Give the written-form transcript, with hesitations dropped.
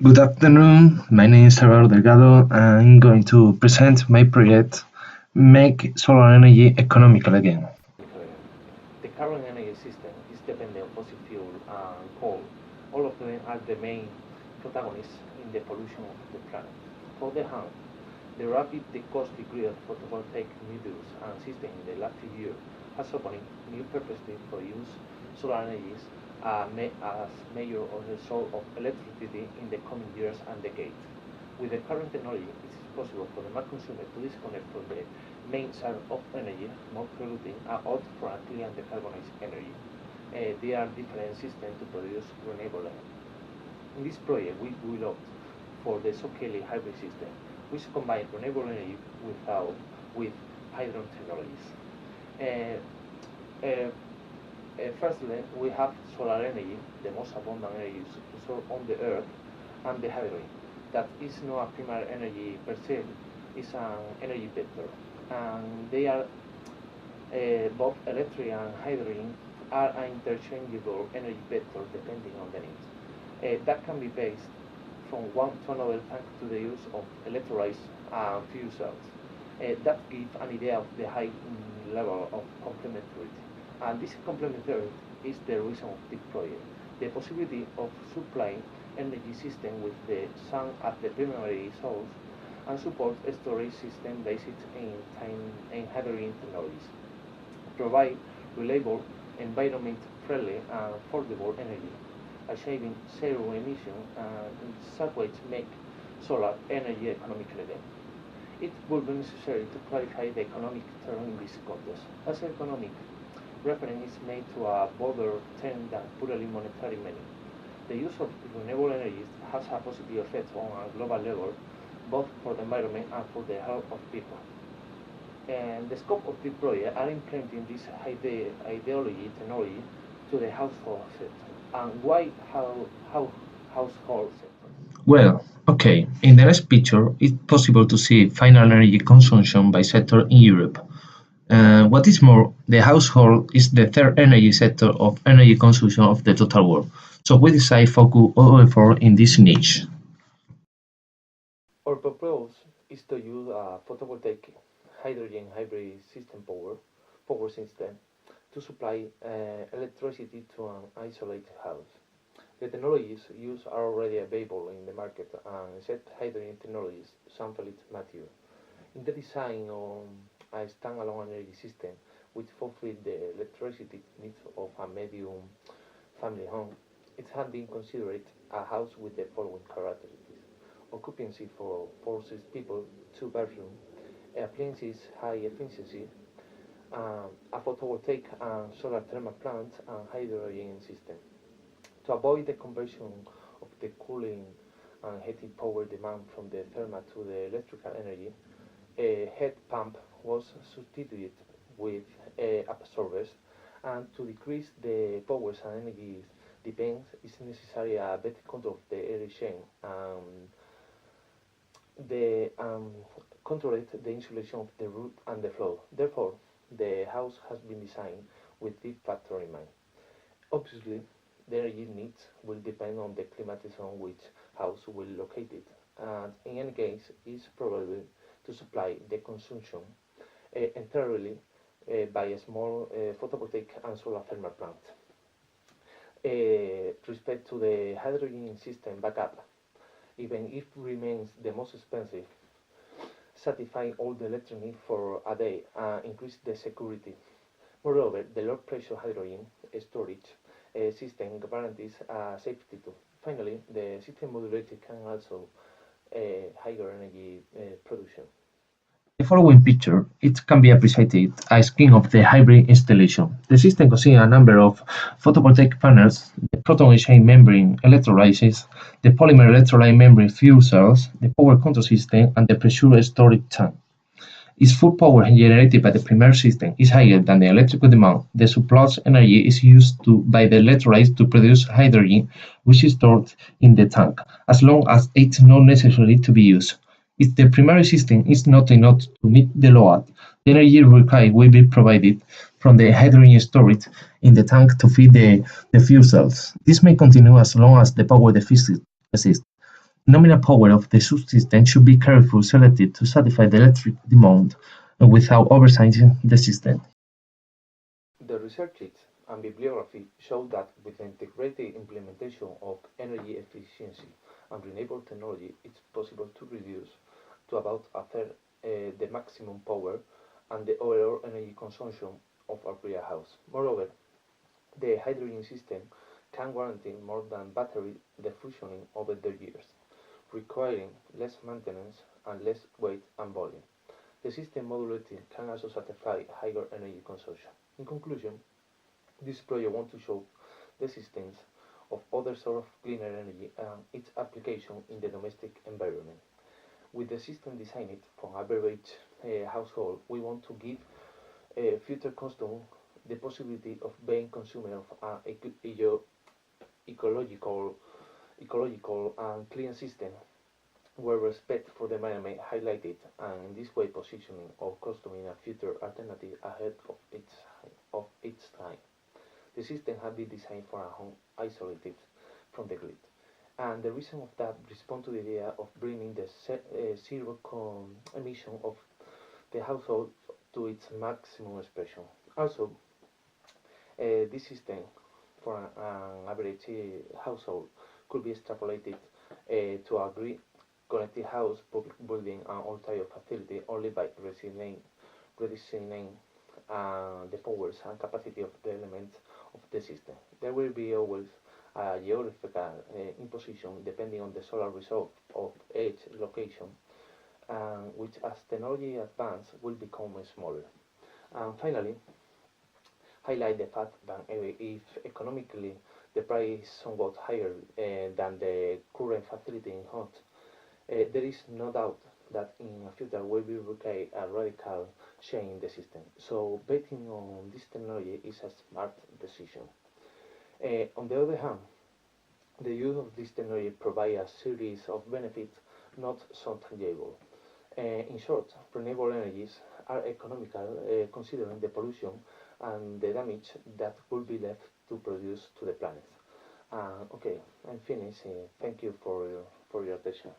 Good afternoon. My name is SALVADOR DELGADO. I'm going to present my project, Make Solar Energy Economical Again. The current energy system is dependent on fossil fuel and coal. All of them are the main protagonists in the pollution of the planet. For the hand, the rapid decrease degree of photovoltaic modules and systems in the last few years has opened new perspectives for use solar energies as major source of electricity in the coming years and decades. With the current technology, it is possible for the market consumer to disconnect from the main source of energy, not polluting, and opt for a clean and decarbonized energy. There are different systems to produce renewable energy. In this project, we will opt for the so-called hybrid system, which combines renewable energy with hydrogen technologies. Uh, uh, Firstly, we have solar energy, the most abundant energy source on the earth, and the hydrogen. That is not a primary energy per se, it's an energy vector. And they are both electric and hydrogen are an interchangeable energy vector depending on the needs. That can be based from one to another thanks to the use of electrolytes and fuel cells. That gives an idea of the high level of complementarity. And this complementarity is the reason of this project. The possibility of supplying energy system with the sun as the primary source and support a storage system based in hydrogen technologies. Provide reliable, environment-friendly and affordable energy, achieving zero emission and in such way to make solar energy economically then. It will be necessary to clarify the economic term in this context. As economic reference is made to a broader term than purely monetary meaning. The use of renewable energies has a positive effect on a global level, both for the environment and for the health of people. And the scope of this project are implementing this technology to the household sector. And why how household sector? Well, okay, in the next picture, it's possible to see final energy consumption by sector in Europe. What is more, the household is the third energy sector of energy consumption of the total world. So we decide focus all effort in this niche. Our purpose is to use a photovoltaic hydrogen hybrid power system to supply electricity to an isolated house. The technologies used are already available in the market and except hydrogen technologies, sample is mature. In the design of a standalone energy system which fulfills the electricity needs of a medium family home, it has been considered a house with the following characteristics. Occupancy for 6 people, 2 bedrooms, appliances high efficiency, a photovoltaic and solar thermal plant and hydrogen system. To avoid the conversion of the cooling and heating power demand from the thermal to the electrical energy, a heat pump was substituted with absorbers, and to decrease the powers and energy depends is necessary a better control of the air chain and the control the insulation of the roof and the floor. Therefore, the house has been designed with this factor in mind. Obviously, the energy needs will depend on the climatic zone which house will locate it, and in any case, it's probable to supply the consumption entirely by a small photovoltaic and solar thermal plant. Respect to the hydrogen system backup, even if it remains the most expensive, satisfying all the electric need for a day and increase the security. Moreover, the low pressure hydrogen storage system guarantees safety too. Finally, the system modulated can also higher energy production. The following picture it can be appreciated as scheme of the hybrid installation. The system consists a number of photovoltaic panels, the proton exchange membrane electrolysis, the polymer electrolyte membrane fuel cells, the power control system, and the pressure storage tank. If full power generated by the primary system is higher than the electrical demand, the surplus energy is used by the electrolytes to produce hydrogen, which is stored in the tank, as long as it's not necessary to be used. If the primary system is not enough to meet the load, the energy required will be provided from the hydrogen stored in the tank to feed the fuel cells. This may continue as long as the power deficit exists. Nominal power of the subsystem should be carefully selected to satisfy the electric demand without oversizing the system. The researches and bibliography show that with the integrated implementation of energy efficiency and renewable technology, it's possible to reduce to about a third the maximum power and the overall energy consumption of a real house. Moreover, the hydrogen system can guarantee more than battery the functioning over the years, requiring less maintenance and less weight and volume. The system modularity can also satisfy higher energy consumption. In conclusion, this project wants to show the existence of other sources of cleaner energy and its application in the domestic environment. With the system designed for average household, we want to give future customers the possibility of being consumer of an ecological, ecological and clean system where respect for the environment highlighted, and in this way positioning our customer in a future alternative ahead of its time. The system has been designed for a home isolated from the grid. And the reason of that responds to the idea of bringing the zero emission of the household to its maximum expression. Also, this system for an average household could be extrapolated to a grid connected house, public building, and all type of facility only by redesigning the powers and capacity of the elements of the system. There will be always a geographical imposition depending on the solar resource of each location, which as technology advances will become smaller. And finally, highlight the fact that if economically the price is somewhat higher than the current facility in hot, there is no doubt that in the future we will require a radical change in the system. So betting on this technology is a smart decision. On the other hand, the use of this technology provides a series of benefits not so tangible. In short, renewable energies are economical considering the pollution and the damage that will be left to produce to the planet. Okay, I'm finished. Thank you for your attention.